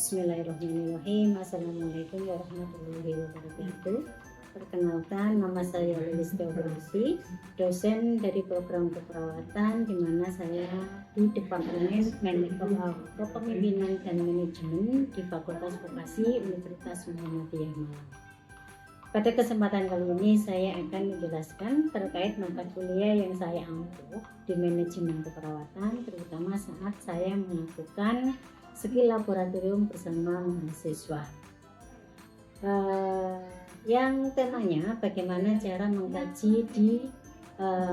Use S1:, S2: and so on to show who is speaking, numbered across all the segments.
S1: Bismillahirrahmanirrahim. Assalamualaikum warahmatullahi wabarakatuh. Perkenalkan, nama saya Lilis Teodosi, dosen dari program keperawatan, di mana saya di Departemen Kepemimpinan dan Manajemen di Fakultas Farmasi Universitas Muhammadiyah Malang. Pada kesempatan kali ini saya akan menjelaskan terkait mata kuliah yang saya ampuh di manajemen keperawatan, terutama saat saya melakukan skill laboratorium bersama mahasiswa. Yang temanya bagaimana cara mengkaji di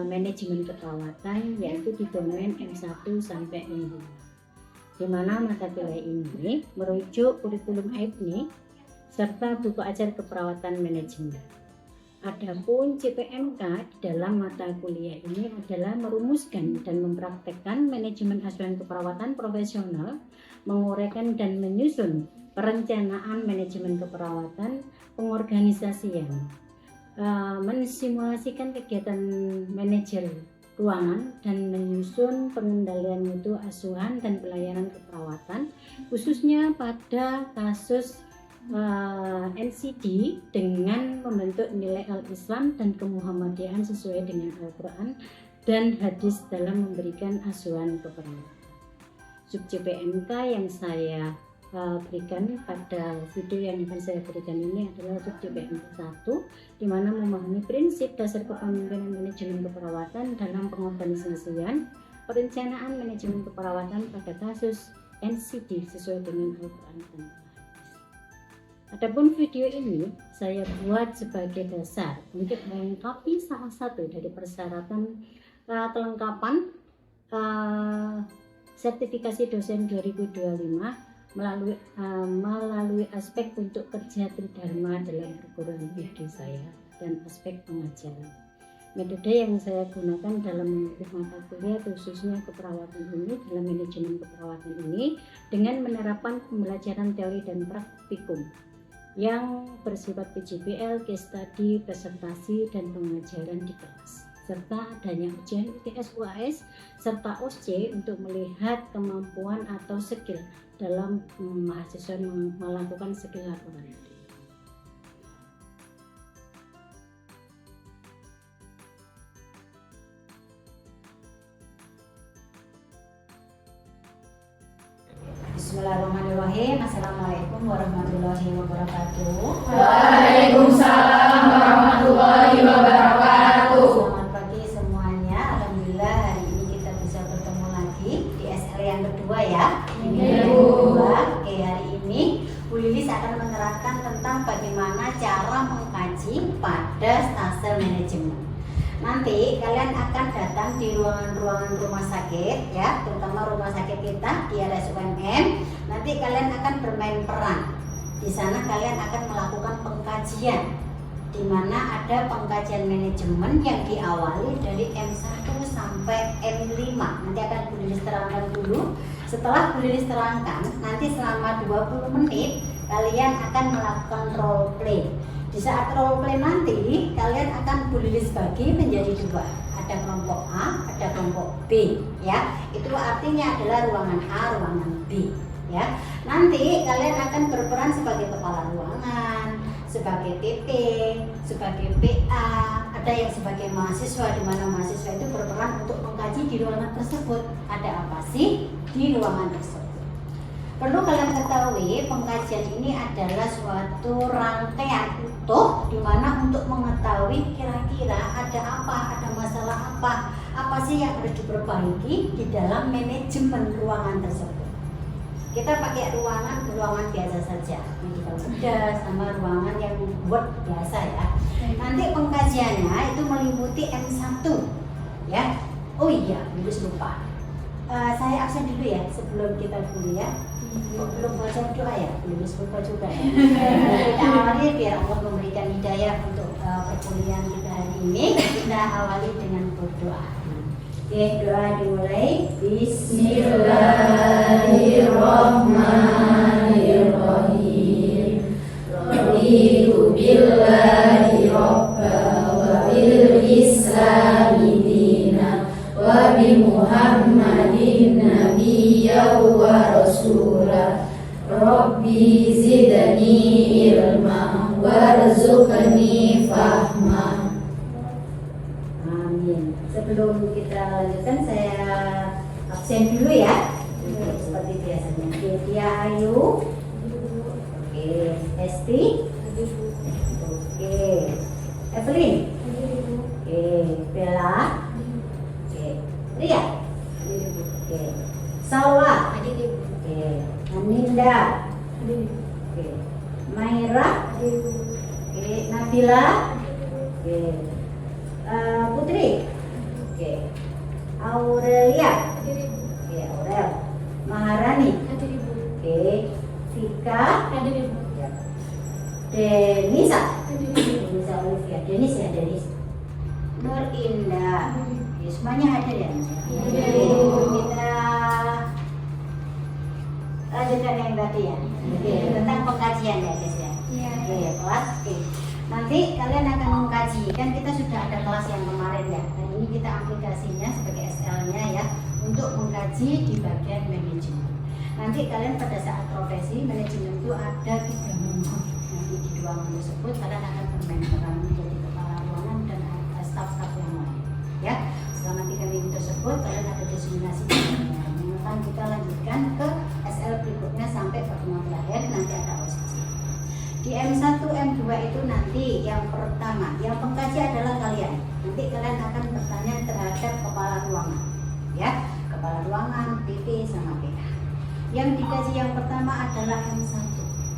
S1: manajemen keperawatan, yaitu di domain M1 sampai M5, di mana mata kuliah ini merujuk kurikulum AIPNI serta buku ajar keperawatan manajemen. Adapun CPMK dalam mata kuliah ini adalah merumuskan dan mempraktekkan manajemen asuhan keperawatan profesional, menguraikan dan menyusun perencanaan manajemen keperawatan, pengorganisasian, mensimulasikan kegiatan manajer ruangan, dan menyusun pengendalian mutu asuhan dan pelayanan keperawatan, khususnya pada kasus NCD dengan membentuk nilai al-Islam dan kemuhammadiyahan sesuai dengan Al-Quran dan hadis dalam memberikan asuhan keperawatan. Sub CPMK yang saya berikan pada video yang akan saya berikan ini adalah sub CPMK 1, di mana memahami prinsip dasar kepemimpinan manajemen keperawatan dalam pengorganisasian perencanaan manajemen keperawatan pada kasus NCD sesuai dengan Al-Quran dan hadis. Adapun video ini saya buat sebagai dasar untuk melengkapi salah satu dari persyaratan kelengkapan sertifikasi dosen 2025 melalui aspek untuk kerja tridharma dalam perguruan tinggi saya dan aspek pengajaran. Metode yang saya gunakan dalam mengambil mata kuliah khususnya keperawatan ini dalam manajemen keperawatan ini dengan menerapkan pembelajaran teori dan praktikum yang bersifat PJBL, case study, presentasi, dan pengajaran di kelas, serta adanya ujian UTS UAS serta OSCE untuk melihat kemampuan atau skill dalam mahasiswa melakukan skill laboratorium. Bismillahirrahmanirrahim. Assalamualaikum warahmatullahi wabarakatuh.
S2: Waalaikumsalam warahmatullahi wabarakatuh.
S1: Selamat pagi semuanya. Alhamdulillah hari ini kita bisa bertemu lagi di SL yang kedua ya. Oke, hari ini Bu Lilis akan menerangkan tentang bagaimana cara mengkaji pada stase manajemen. Nanti kalian akan datang di ruangan-ruangan rumah sakit ya, terutama rumah sakit kita di RSUMM. Nanti kalian akan bermain peran. Di sana kalian akan melakukan pengkajian, di mana ada pengkajian manajemen yang diawali dari M1 sampai M5. Nanti akan Bu Lilis terangkan dulu. Setelah Bu Lilis terangkan, nanti selama 20 menit kalian akan melakukan role play. Di saat role play nanti kalian akan Bu Lilis bagi menjadi dua. Ada kelompok A, ada kelompok B ya. Itu artinya adalah ruangan A, ruangan B ya. Nanti kalian akan berperan sebagai kepala ruangan, sebagai PP, sebagai PA, ada yang sebagai mahasiswa, di mana mahasiswa itu berperan untuk mengkaji di ruangan tersebut. Ada apa sih di ruangan tersebut? Perlu kalian ketahui, pengkajian ini adalah suatu rangkaian utuh di mana untuk mengetahui kira-kira ada apa, ada masalah apa sih yang harus diperbaiki di dalam manajemen ruangan tersebut. Kita pakai ruangan biasa saja, medical bedah sama ruangan yang ward biasa ya. Nanti pengkajiannya itu meliputi M1 ya. Oh iya, lupa. Saya absen dulu ya sebelum kita kuliah. Belum baca doa ya, belum lupa juga ya. Kita awali biar Allah memberikan hidayah untuk perkuliahan kita hari ini. Kita awali dengan berdoa. Oke, doa dimulai.
S2: Bismillahirrahmanirrahim. Raditu billahi rabba wa bil islami dina wa bi Muhammadin nabiyya wa rasulah Rabbi zidni ilma warzuqni fahma.
S1: Amin. Sebelum kita lanjutkan saya absen dulu ya. Seperti biasanya. Oke, Dia Ayu. Oke, Esti. Oke, Evelyn. Oke, Bella. Oke, Ria. Oke, Salwa. Oke, Aninda. Oke, Maira. Oke, Nabila. Oke, Putri. Oke, Aurelia. Oke, Aurel. Maharani. Oke, Vika. Ya. Denisa. Denisa Olivia. Denis ya, Denis. Nur Indah. Oke, semuanya hadir ya? Oke, kita lanjutkan yang tadi ya. Oke, tentang pengkajian ya guys ya. Oke, kelas. Oke. Nanti kalian akan mengkaji. Kan kita sudah ada kelas yang kemarin ya. Dan ini kita aplikasinya sebagai SL-nya ya untuk mengkaji di bagian manajemen. Nanti kalian pada saat profesi manajemen itu ada 3 minggu. Nanti di 2 minggu tersebut kalian akan bermentoran menjadi kepala ruangan dan staf-staf yang lain. Ya, selama 3 minggu tersebut kalian ada diseminasi. Akan kita lanjutkan ke SL berikutnya sampai pertemuan terakhir nanti ada OSCE. Di M1, M2 itu nanti yang pertama, yang pengkaji adalah kalian. Nanti kalian akan bertanya terhadap kepala ruangan, ya, kepala ruangan, PP sama PA. Yang dikaji yang pertama adalah M1.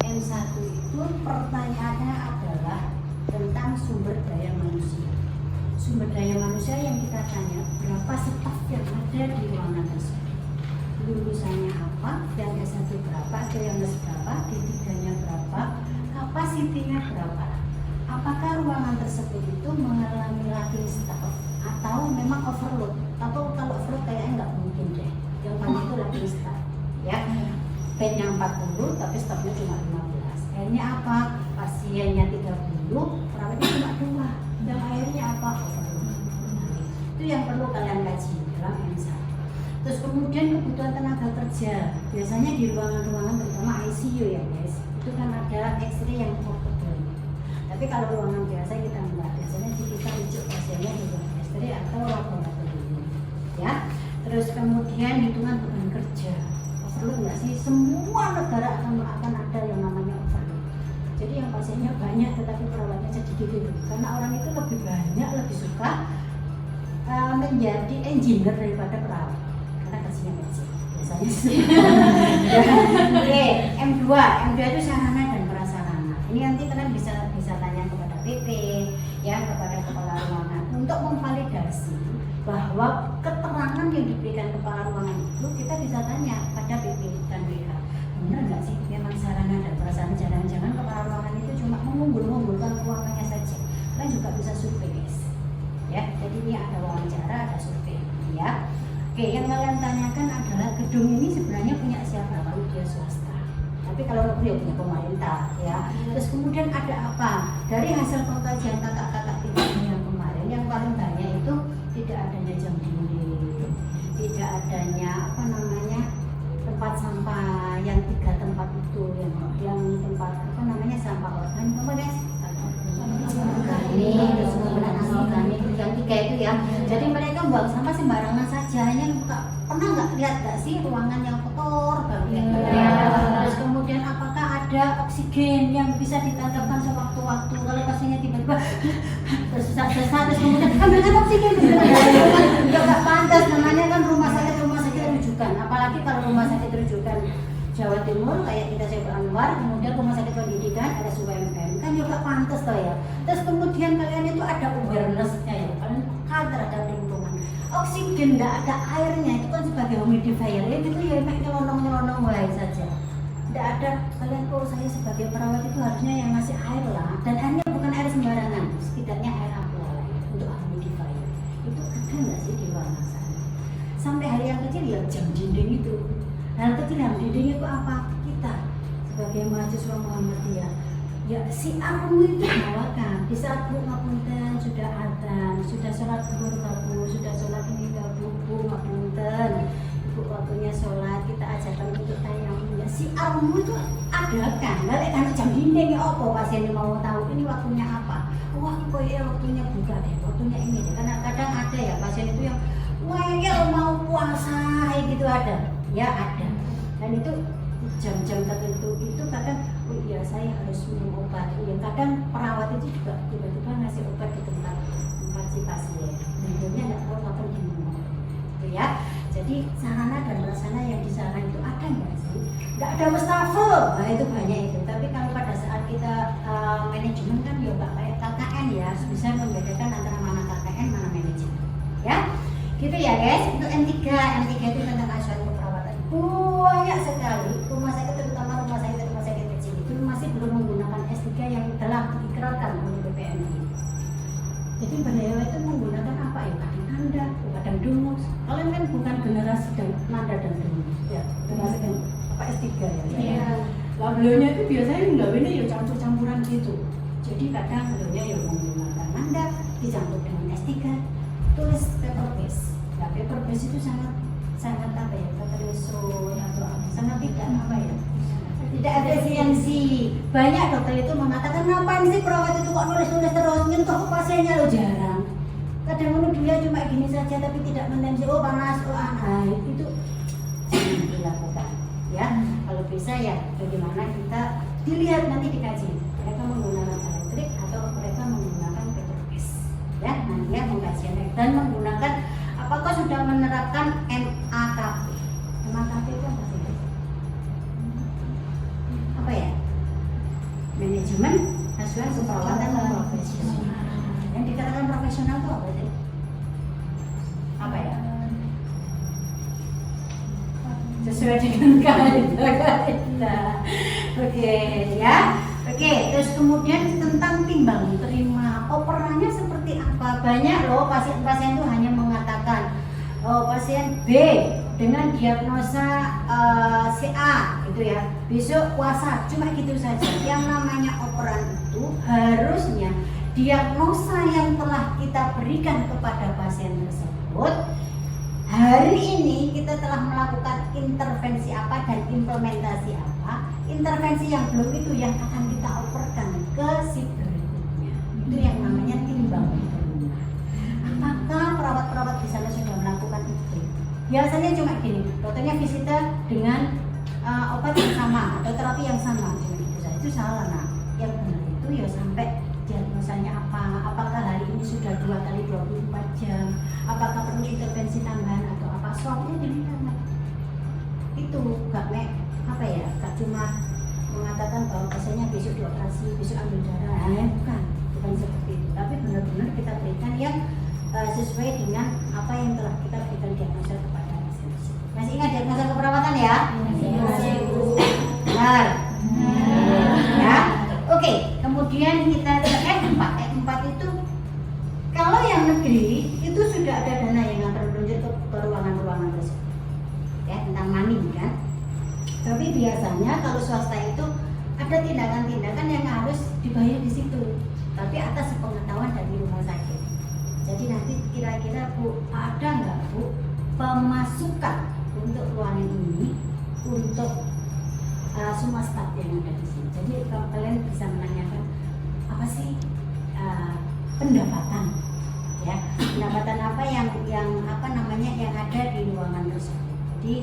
S1: M1 itu pertanyaannya adalah tentang sumber daya manusia. Sumber daya manusia yang kita tanya berapa staf yang ada di ruangan tersebut. Lulusannya apa, yang S1 berapa, ada yang berapa, D3-nya berapa, kapasitinya berapa. Apakah ruangan tersebut itu mengalami lacking staff atau memang overload? Atau kalau overload kayaknya nggak mungkin deh. Yang paling itu lacking staff, ya. Bednya 40 tapi stafnya cuma 15. Akhirnya apa? Pasiennya 30, perawatnya cuma 2. Yang akhirnya apa? Overload. Itu yang perlu kalian kaji dalam M1. Terus kemudian kebutuhan tenaga kerja. Biasanya di ruangan-ruangan terutama ICU ya guys, itu kan ada X-ray yang portable. Tapi kalau ruangan biasa kita enggak. Biasanya kita rujuk pasiennya di ruangan X-ray atau laboratorium. Ya. Terus kemudian hitungan beban kerja. Overload enggak sih? Semua negara akan ada yang namanya overload. Jadi yang pasiennya banyak tetapi perawatnya sedikit itu. Karena orang itu lebih banyak, lebih suka menjadi engineer daripada perawat. Gajinya kecil biasanya. Oke, M2 itu sarana dan prasarana. Ini nanti kalian bisa tanya kepada PP ya, kepada kepala ruangan untuk memvalidasi bahwa keterangan yang diberikan kepala ruangan itu kita bisa tanya pada PP dan WH. Benar nggak sih memang sarana dan prasarana? Jangan-jangan kepala ruangan itu cuma mengumpulkan ruangannya saja. Kalian juga bisa survei guys. Ya, jadi ini ada wawancara, ada survei ya. Oke, yang kalian tanyakan adalah gedung ini sebenarnya punya siapa? Kalau dia swasta. Tapi kalau negeri punya pemerintah, ya. Terus kemudian ada apa? Dari hasil pengkajian kakak-kakak ini yang kemarin, yang paling banyak itu tidak adanya jam dinding, tidak adanya tempat sampah yang 3 tempat itu, yang tempat sampah organik, apa guys? Organik, terus kemudian anorganik, yang 3 itu ya. Jadi mereka buang sampah sembarangan saja. Hanya pernah nggak lihat nggak sih ruangan yang kotor banget? Terus kemudian apakah ada oksigen yang bisa ditanamkan sewaktu-waktu? Kalau pasiennya tiba-tiba tersesak-sesak, terus kemudian ambilkan oksigen, nggak pantas. Namanya kan rumah sakit rujukan. Apalagi kalau rumah sakit rujukan Jawa Timur kayak kita Syekh Anwar, kemudian rumah sakit pendidikan ada UMM, kan juga pantas toh ya. Terus kemudian kalian itu ada awareness-nya ya, kalian peka terhadap lingkungan. Oksigen tidak ada airnya itu kan sebagai humidifier, itu ya nyelonong wae saja. Tidak ada kalian, saya sebagai perawat itu harusnya yang ngasih air lah, dan airnya bukan air sembarangan, setidaknya air aqua untuk humidifier. Itu ada nggak sih di luar sana? Sampai hari yang kecil ya jam dinding itu. Hal kecil yang dinding itu apa? Kita sebagai mahasiswa Muhammadiyah, ya si armu itu bawakan. Di saat Bu ngapunten sudah adzan, sudah sholat zuhur babu, sudah sholat ini babu, Bu ngapunten, Ibu waktunya sholat, kita ajarkan untuk tayamum. Ya siarmu itu ada kan, balik kan jam dinding ya apa pasien mau tahu ini waktunya apa. Wah kok ya waktunya buka deh, waktunya ini deh. Karena kadang ada ya pasien itu yang ngeyel mau puasa gitu ada, ya ada. Dan itu jam-jam tertentu itu kadang, oh iya saya harus minum obat. Ya kadang perawat itu juga tiba-tiba ngasih obat di tempat si pasien. Tentunya nggak tahu kapan diminum, gitu ya. Jadi sarana dan prasarana yang di sana itu ada nggak sih? Nggak ada wastafel, nah itu banyak itu. Tapi kalau pada saat kita manajemen kan ya nggak kayak KKN ya, bisa membedakan antara mana KKN mana manajemen, ya. Gitu ya guys. Untuk N3 itu tentang asuhan keperawatan banyak sekali. Rumah sakit terutama rumah sakit kecil itu masih belum menggunakan S3 yang telah diikrarkan oleh BPNI. Jadi beliau itu menggunakan apa ya? Kadang Nanda, kadang Dungus. Kalian kan bukan generasi dan Nanda dan Dungus, ya. Generasi kan apa S3 ya? Iya. Lah beliaunya itu biasanya nggak ini ya campur-campuran gitu. Jadi kadang beliaunya ya menggunakan Nanda dicampur dengan S3, tulis paper base. Ya paper base itu sangat apa ya? Keterusun atau apa? Sangat tidak apa ya? Tidak efisiensi. Banyak dokter itu mengatakan ngapain sih perawat itu kok nulis-nulis terus nyentuh pasiennya lo jarang. Kadang dia cuma gini saja tapi tidak menensi oh panas oh itu jangan dilakukan ya. Kalau bisa ya bagaimana kita dilihat nanti dikaji mereka menggunakan elektrik atau mereka menggunakan paper base ya. Nanti ya pengkajian dan menggunakan apakah sudah menerapkan MAKP. MAKP itu apa sih? Apa ya? Manajemen asuhan keperawatan profesional. Yang dikatakan profesional itu apa sih? Apa ya? Sesuai dengan kaidah. Oke ya. Oke, terus kemudian tentang timbang terima operannya seperti apa? Banyak loh pasien-pasien itu hanya mengatakan pasien B dengan diagnosa CA gitu ya, besok puasa, cuma gitu saja. Yang namanya operan itu harusnya diagnosa yang telah kita berikan kepada pasien tersebut. Hari ini kita telah melakukan intervensi apa dan implementasi apa. Intervensi yang belum itu yang akan kita operkan ke si berikutnya. Itu yang namanya timbang terima. Apakah perawat-perawat di sana sudah melakukan itu? Biasanya cuma gini, dokternya visita dengan obat yang sama atau terapi yang sama, cuma itu saja. Itu salah. Nah, yang benar itu ya sampai diagnosanya apa, apakah hari ini sudah 2 kali 24 jam, apakah perlu intervensi tambahan atau apa, swabnya dilihat. Itu gak apa ya, gak cuma mengatakan bahwa pasiennya besok dioperasi, besok ambil darah, bukan seperti itu, tapi benar-benar kita berikan yang sesuai dengan apa yang telah kita berikan diagnosa kepada pasien. Masih ingat diagnosa keperawatan ya? Masih. Benar. Ya. Oke, kemudian kita ke E4 itu kalau yang negeri itu sudah ada dana yang akan meluncur ke ruangan-ruangan tersebut ya, tentang money kan. Tapi biasanya kalau swasta itu ada tindakan-tindakan yang harus dibayar di situ, tapi atas pengetahuan dari rumah sakit. Jadi nanti kira-kira Bu, ada nggak Bu pemasukan untuk ruangan ini untuk semua staf yang ada di sini. Jadi kalau kalian bisa menanyakan apa sih pendapatan, ya pendapatan apa yang apa namanya yang ada di ruangan tersebut. Jadi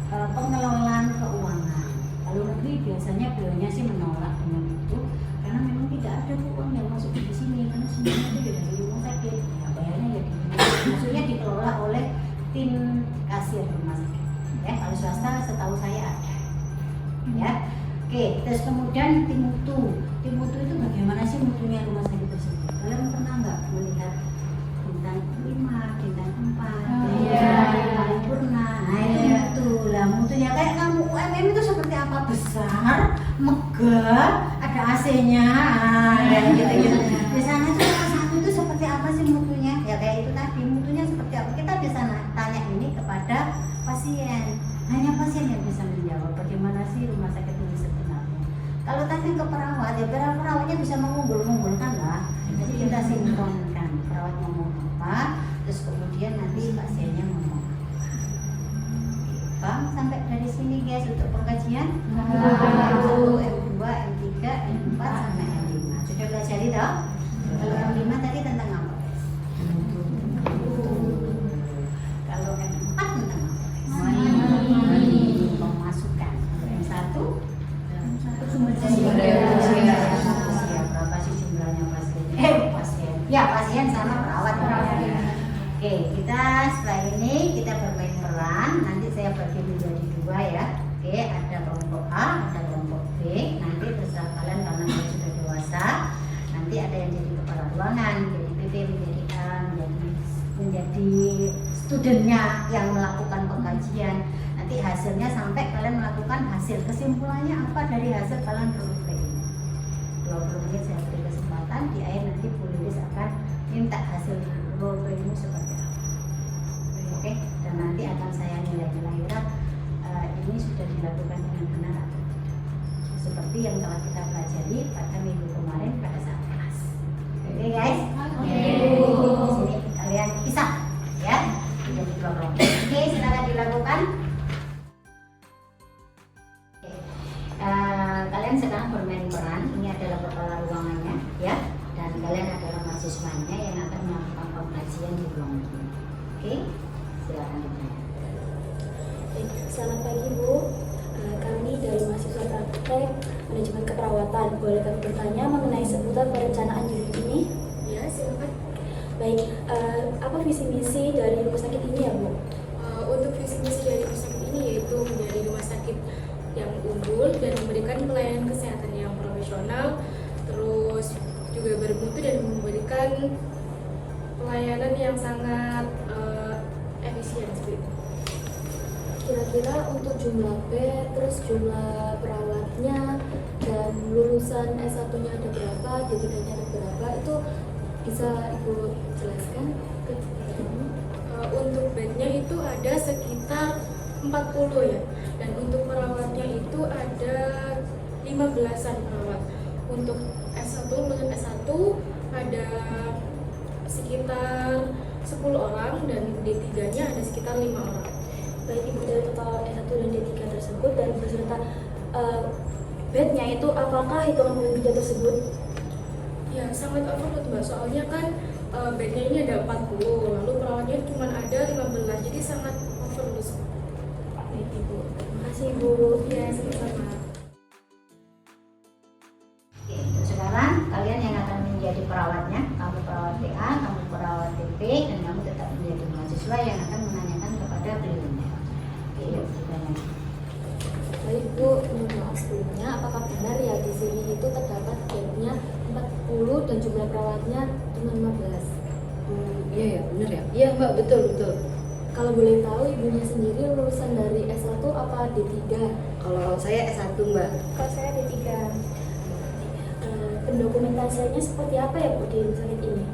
S1: pengelolaan keuangan. Kalau negeri biasanya beliaunya sih menolak dengan itu karena memang tidak ada uang yang masuk di sini karena semuanya itu dari rumah sakit. Ya bayarnya ya maksudnya dikelola oleh tim kasir rumah sakit. Ya kalau swasta setahu saya ada. Ya, oke. Terus kemudian tim mutu itu bagaimana sih mutunya rumah sakit tersebut? Kalian pernah nggak melihat bintang 5, bintang 4, bintang purna? Itu lah mutunya kayak kamu UMM itu seperti apa? Besar, megah, ada AC-nya, gitu. Di sana itu satu itu seperti apa sih mutunya? Ya kayak itu tadi mutunya seperti apa? Kita bisa tanya ini kepada pasien. Hanya pasien yang bisa menjawab bagaimana sih rumah sakit ini sebenarnya. Kalau tanya ke perawat, ya perawatnya bisa mengunggul-unggulkan lah. Jadi kita sinkronkan perawat ngomong apa, terus kemudian nanti pasiennya ngomong apa. Bang, sampai dari sini guys untuk pengkajian? M1, M2, M3, M4 sampai M5. Sudah belajar itu? Kalau M5 tadi tentang apa guys? Kalau M4 tentang apa guys? Pemasukan. M1? Sumber daya. Berapa sih jumlahnya pasien? Pasien. Ya pasien sama perawat. Oke, kita setelah ini kita bermain peran. Nanti saya bagi menjadi dua ya. Oke, ada kelompok A, ada kelompok B. Nanti terserah kalian karena kalian sudah dewasa. Nanti ada yang jadi kepala ruangan, menjadi PP, menjadi A, menjadi studennya yang melakukan pengkajian. Nanti hasilnya sampai kalian melakukan hasil. Kesimpulannya apa dari hasil kalian role play ini? 20 menit saya beri kesempatan. Di akhir nanti Bu Lilis akan minta hasil role play ini seperti apa. Oke, dan nanti akan saya nilai kira-kira ini sudah dilakukan dengan benar atau tidak. Seperti yang telah kita pelajari pada minggu kemarin pada saat kelas. Oke guys? Oke. Di sini kalian pisah ya. Jadi dua kelompok. Oke, silakan dilakukan. Kalian sekarang bermain peran. Ini adalah kepala ruangannya ya. Dan kalian adalah mahasiswanya yang akan melakukan pengkajian di ruangan ini. Oke, silakan ditanya.
S3: Selamat pagi Bu, kami dari mahasiswa praktek manajemen keperawatan. Boleh kami bertanya mengenai seputar perencanaan unit ini?
S4: Ya, silakan.
S3: Baik, apa visi misi dari rumah sakit ini ya Bu?
S4: Untuk visi misi dari rumah sakit ini yaitu menjadi rumah sakit yang unggul dan memberikan pelayanan kesehatan yang profesional, terus juga bermutu dan memberikan pelayanan yang sangat efisien seperti itu.
S3: Kira-kira untuk jumlah bed, terus jumlah perawatnya, dan lulusan S1-nya ada berapa, D3-nya ada berapa, itu bisa Ibu jelaskan ke kami?
S4: Untuk bednya itu ada sekitar 40 ya, dan untuk perawatnya itu ada 15-an perawat. Untuk S1, lulusan S1 ada sekitar 10 orang dan D3-nya ada sekitar 5 orang.
S3: Baik Ibu, dari total S1 dan D3 tersebut dan beserta bednya itu apakah hitungan pembeda tersebut?
S4: Ya, sangat overload Mbak, soalnya kan bednya ini ada 40, lalu perawatnya cuma ada 15, jadi sangat overload.
S3: Baik Ibu, terima kasih Ibu.
S4: Ya, sama-sama.
S1: Oke, untuk sekarang kalian yang akan menjadi perawatnya, kamu perawat PA, kamu perawat TP, dan kamu tetap menjadi mahasiswa yang akan menanyakan kepada beliaunya. Oke, yuk kita nanya.
S3: Baik Bu, mohon maaf sebelumnya, apakah benar ya di sini itu terdapat bednya 40 dan jumlah perawatnya cuma 15?
S2: Iya ya, benar ya. Iya Mbak, betul.
S3: Kalau boleh tahu ibunya sendiri lulusan dari S1 apa D3?
S2: Kalau saya S1 Mbak.
S3: Kalau saya D3. Pendokumentasiannya seperti apa ya Bu di rumah sakit ini?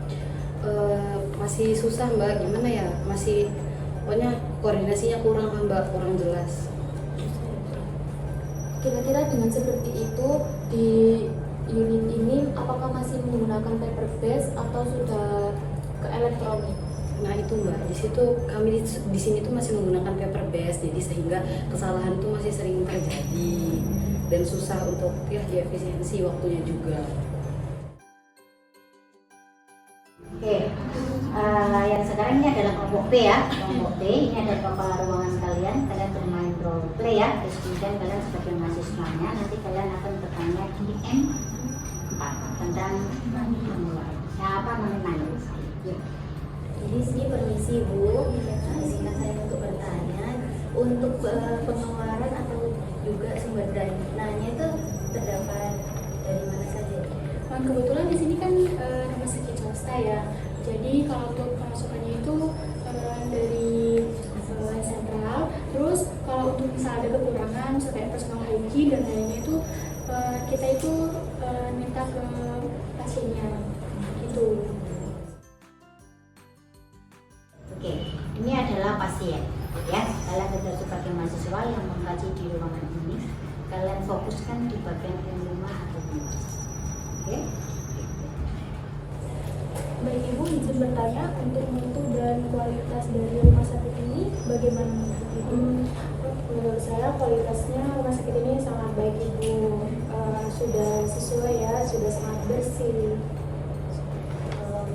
S2: Masih susah Mbak, gimana ya? Masih pokoknya koordinasinya kurang Mbak, kurang jelas.
S3: Kira-kira dengan seperti itu di unit ini apakah masih menggunakan paper base atau sudah ke elektronik?
S2: Nah itu Mbak, di situ kami di sini tuh masih menggunakan paper base, jadi sehingga kesalahan tuh masih sering terjadi dan susah untuk ya diefisiensi waktunya juga.
S1: Oke, yang sekarang ini adalah kelompok B ya. Kelompok B ini adalah kepala ruangan sekalian. Kalian bermain role play ya. Terus kemudian kalian sebagai mahasiswanya nanti kalian akan bertanya di M4 tentang memulai. Nah, apa namanya? Ya.
S3: Jadi sini permisi Bu, izinkan saya untuk bertanya untuk pengeluaran atau juga sumber dananya itu terdapat dari mana saja?
S4: Kebetulan di sini kan rumah sakit swasta ya. Jadi kalau untuk pemasukannya itu dari sentral. Terus kalau untuk misal ada kekurangan misalnya personal hygiene dan lainnya itu kita itu minta ke pasiennya gitu.
S1: Oke, ini adalah pasien ya. Kalian tetap sebagai mahasiswa yang mengkaji di ruangan ini, kalian fokuskan di bagian M5 atau M4. Oke.
S4: Baik Ibu, izin bertanya untuk mutu dan kualitas dari rumah sakit ini bagaimana menurut Ibu?
S3: Menurut saya kualitasnya rumah sakit ini sangat baik Ibu. Sudah sesuai ya, sudah sangat bersih.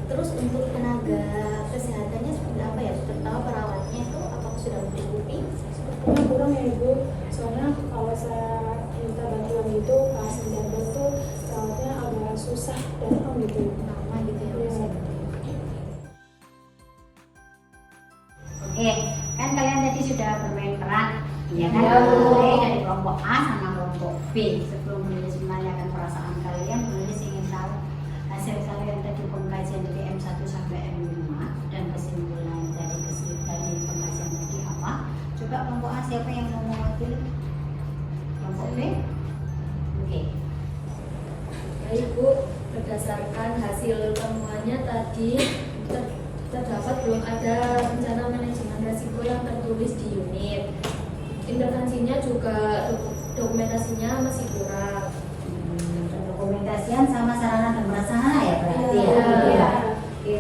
S1: Terus untuk tenaga kesehatannya seperti apa ya? Terutama perawatnya itu apakah sudah mencukupi?
S3: Sepertinya kurang ya Ibu. Soalnya kalau saya minta bantuan gitu, pasien jantung tuh perawatnya agak susah datang gitu.
S1: Lama gitu ya?
S3: Iya.
S1: Oke, kan kalian tadi sudah bermain peran, ya kan?
S3: Ya.
S1: Mulai dari kelompok A sama kelompok B. Sebelum menulis menanyakan perasaan kalian, menulis ingin tahu hasil kalian tadi pengkajian dari M1 sampai M5 dan kesimpulan dari pengkajian tadi apa? Coba kelompok A siapa yang mau mewakili? Kelompok B? Oke.
S3: Baik Bu, berdasarkan hasil temuannya tadi terdapat belum ada rencana manajemen risiko yang tertulis di unit. Intervensinya juga dokumentasinya masih kurang.
S1: Dokumentasian sama sarana dan prasarana ya berarti ya.
S3: Iya.
S1: Iya.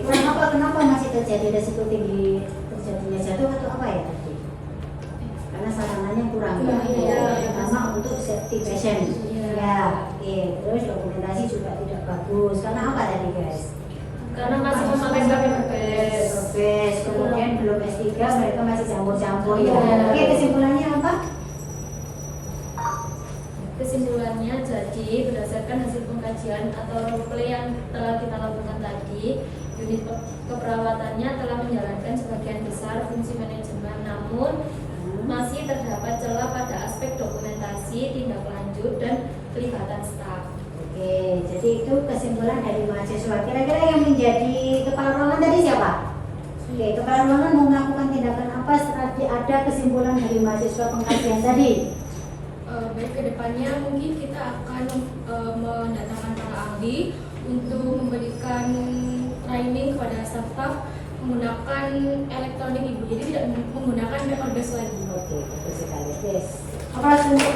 S1: Oke, kenapa masih terjadi resiko tinggi terjadinya jatuh atau apa ya tadi? Karena sarananya kurang ya.
S3: Iya.
S1: Terutama untuk safety patient.
S3: Iya.
S1: Ya. Oke, terus dokumentasi juga tidak bagus. Karena apa tadi guys?
S3: Karena masih memakai PPS.
S1: Progres, kemudian belum S3 mereka masih campur-campur ya.
S3: Iya.
S1: Oke, kesimpulannya apa?
S3: Kesimpulannya jadi berdasarkan hasil pengkajian atau role play yang telah kita lakukan tadi, unit keperawatannya telah menjalankan sebagian besar fungsi manajemen, namun masih terdapat celah pada aspek dokumentasi, tindak lanjut, dan pelibatan staf.
S1: Oke, jadi itu kesimpulan dari mahasiswa. Kira-kira yang menjadi kepala ruangan tadi siapa? Oke, kepala ruangan mau melakukan tindakan apa setelah ada kesimpulan dari mahasiswa pengkajian tadi?
S3: Baik, kedepannya mungkin kita akan mendatangkan para ahli untuk memberikan training kepada staf-staf menggunakan elektronik Ibu, jadi tidak menggunakan paper lagi.
S1: Oke, bagus sekali. Yes. Apa untuk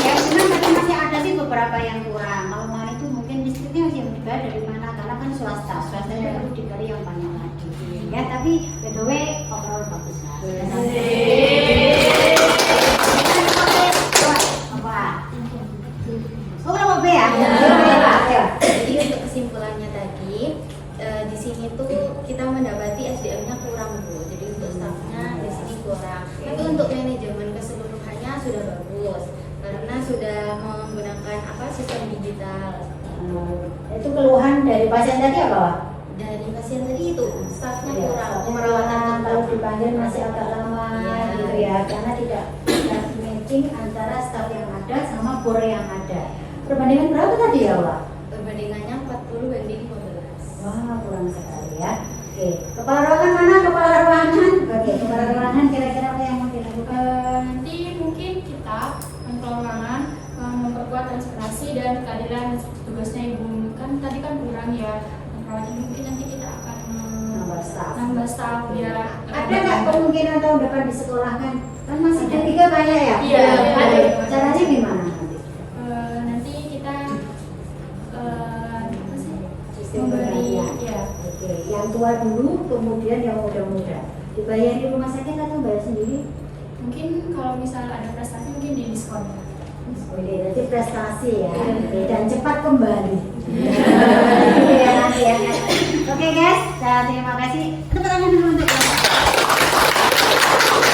S1: ya, memang tapi masih ada sih beberapa yang kurang. Kalau mau itu mungkin listriknya masih dibayar dari mana? Karena kan swasta itu perlu digali yang banyak lagi. Ya, tapi by the way overall bagus lah. Oh, kelompok B ya? Ya.
S3: Jadi untuk kesimpulannya tadi, di sini tuh kita mendapati SDM-nya kurang Bu. Jadi untuk stafnya di sini kurang. Tapi untuk manajemen keseluruhannya sudah bagus karena sudah menggunakan sistem digital.
S1: Itu keluhan dari pasien tadi apa, Pak?
S3: Dari pasien tadi itu stafnya
S1: Iya,
S3: kurang,
S1: stafnya
S3: perawatan
S1: kurang,
S3: tetap.
S1: kalau dipanggil masih agak lama
S3: Iya.
S1: gitu ya, karena tidak matching antara staf yang ada sama bor yang ada. Perbandingan berapa tadi ya, Pak?
S3: Perbandingannya 40:15.
S1: Wah, kurang sekali ya. Oke, kepala ruangan mana? Kepala ruangan. Oke, kepala ruangan kira-kira apa yang mau dilakukan?
S4: Nanti mungkin kita keuangan memperkuat transparansi dan keadilan tugasnya Ibu. Kan tadi kan kurang ya perawatnya, mungkin nanti kita akan
S1: Nambah staf.
S4: staff ya.
S1: Ada nggak kemungkinan tahun depan disekolahkan? Kan masih D3 banyak ya?
S4: Iya, ada.
S1: Caranya gimana nanti?
S4: Nanti kita apa sih?
S1: Sistem
S4: Memberi
S1: pembagian.
S4: ya.
S1: Oke, yang tua dulu, kemudian yang muda-muda. Dibayar di rumah sakit atau bayar sendiri?
S4: Mungkin kalau misal ada prestasi mungkin di diskon.
S1: Oke, jadi prestasi ya. Oke, dan cepat kembali. Iya, nanti ya. Oke guys, terima kasih. Tepuk tangan dulu untuk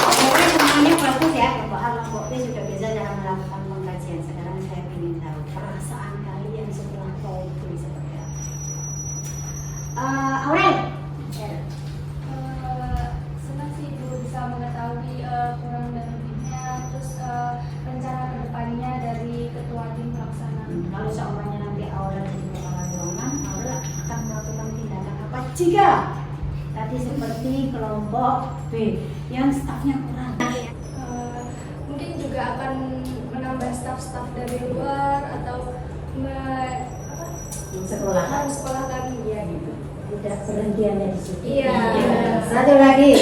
S1: Oke, semuanya bagus ya. Kelompok A, kelompok B sudah bisa dalam melakukan pengkajian. Sekarang saya ingin tahu perasaan kalian setelah tahu itu seperti apa. Aurel.
S4: Senang sih Ibu bisa mengetahui kurang dan lebihnya, terus rencana kedepannya dari ketua tim pelaksana.
S1: Kalau semuanya nanti Aurel jadi kepala ruangan, Aurel akan melakukan tindakan apa jika tadi seperti kelompok B yang stafnya kurang?
S4: Mungkin juga akan menambah staf-staf dari luar atau
S1: Sekolah
S4: harus sekolah lagi ya gitu.
S1: tidak berhentiannya di situ.
S4: Iya.
S1: Satu lagi.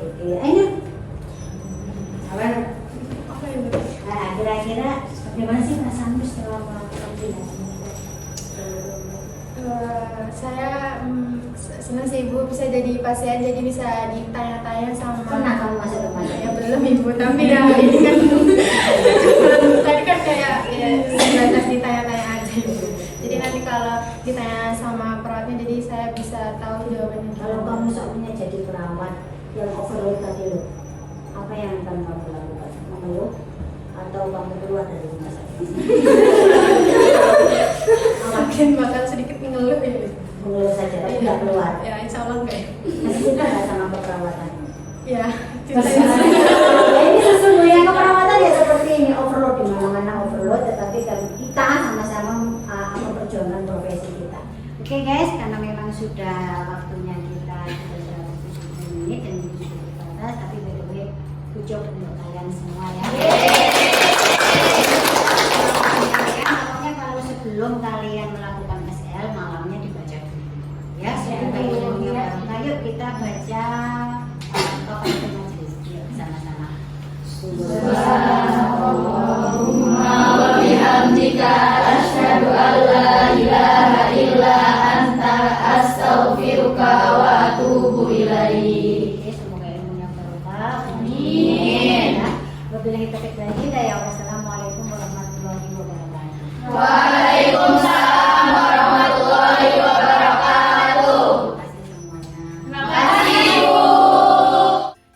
S1: Oke, ayo. Aurel.
S4: Apa ya Bu?
S1: Nah, kira-kira bagaimana sih perasaanmu setelah melakukan tindakan itu?
S5: Saya senang sih Ibu bisa jadi pasien, jadi bisa ditanya-tanya sama.
S1: Pernah kamu masuk rumah sakit?
S5: Ya belum Ibu, tapi ya ini kan tadi kan kayak ya sebatas ditanya-tanya aja Ibu. Jadi nanti kalau ditanya sama perawatnya, jadi saya bisa tahu jawabannya.
S1: Kalau kamu soalnya jadi perawat yang overload tadi loh, apa yang akan kamu lakukan? Mengeluh atau kamu keluar dari rumah sakit?
S5: Mungkin bakal sedikit mengeluh ya.
S1: Mengeluh saja, tapi nggak keluar.
S5: Ya insya Allah enggak.
S1: Masih suka nggak sama keperawatan?
S5: Ya.
S1: Ya, ini sesungguhnya keperawatan ya seperti ini, overload di mana-mana overload, tetapi kalau kita sama-sama memperjuangkan profesi kita. Oke guys, karena memang sudah waktunya kita sudah 70 menit dan itu sudah terbatas, tapi by the way, good job untuk kalian semua ya. Pokoknya kalau sebelum kalian melakukan SL, malamnya dibaca dulu ya, supaya ilmunya baru. Nah, yuk kita baca tokoh majelis yuk sama-sama.
S6: Subhanallahumma wa bihamdika asyhadu an la ilaha illa anta astaghfiruka wa atubu ilaik.
S1: Oke, semoga ilmunya barokah. Amin. Wabillahi taufiq wal hidayah. Wassalamualaikum warahmatullahi wabarakatuh.
S6: Waalaikumsalam warahmatullahi wabarakatuh.
S1: Terima kasih semuanya.
S6: Terima kasih Bu.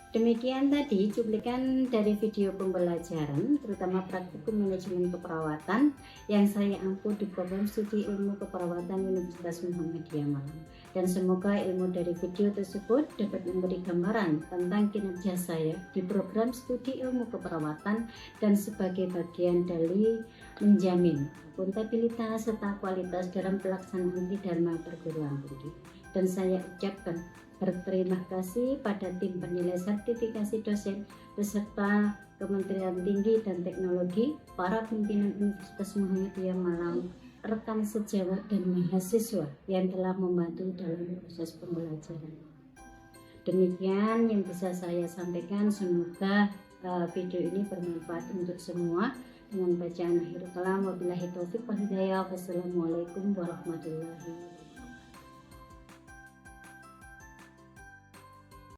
S1: Demikian tadi cuplikan dari video pembelajaran terutama praktikum manajemen keperawatan yang saya ampu di program studi ilmu keperawatan Universitas Muhammadiyah Malang. Dan semoga ilmu dari video tersebut dapat memberi gambaran tentang kinerja saya di program studi ilmu keperawatan dan sebagai bagian dari menjamin akuntabilitas serta kualitas dalam pelaksanaan Dharma perguruan tinggi. Dan saya ucapkan berterima kasih pada tim penilai sertifikasi dosen beserta Kementerian Tinggi dan Teknologi, para pimpinan Universitas Muhammadiyah Malang, rekan sejawat dan mahasiswa yang telah membantu dalam proses pembelajaran. Demikian yang bisa saya sampaikan, semoga video ini bermanfaat untuk semua. Dengan bacaan akhir kalam, wabillahi taufiq wal hidayah. Wassalamualaikum warahmatullahi wabarakatuh.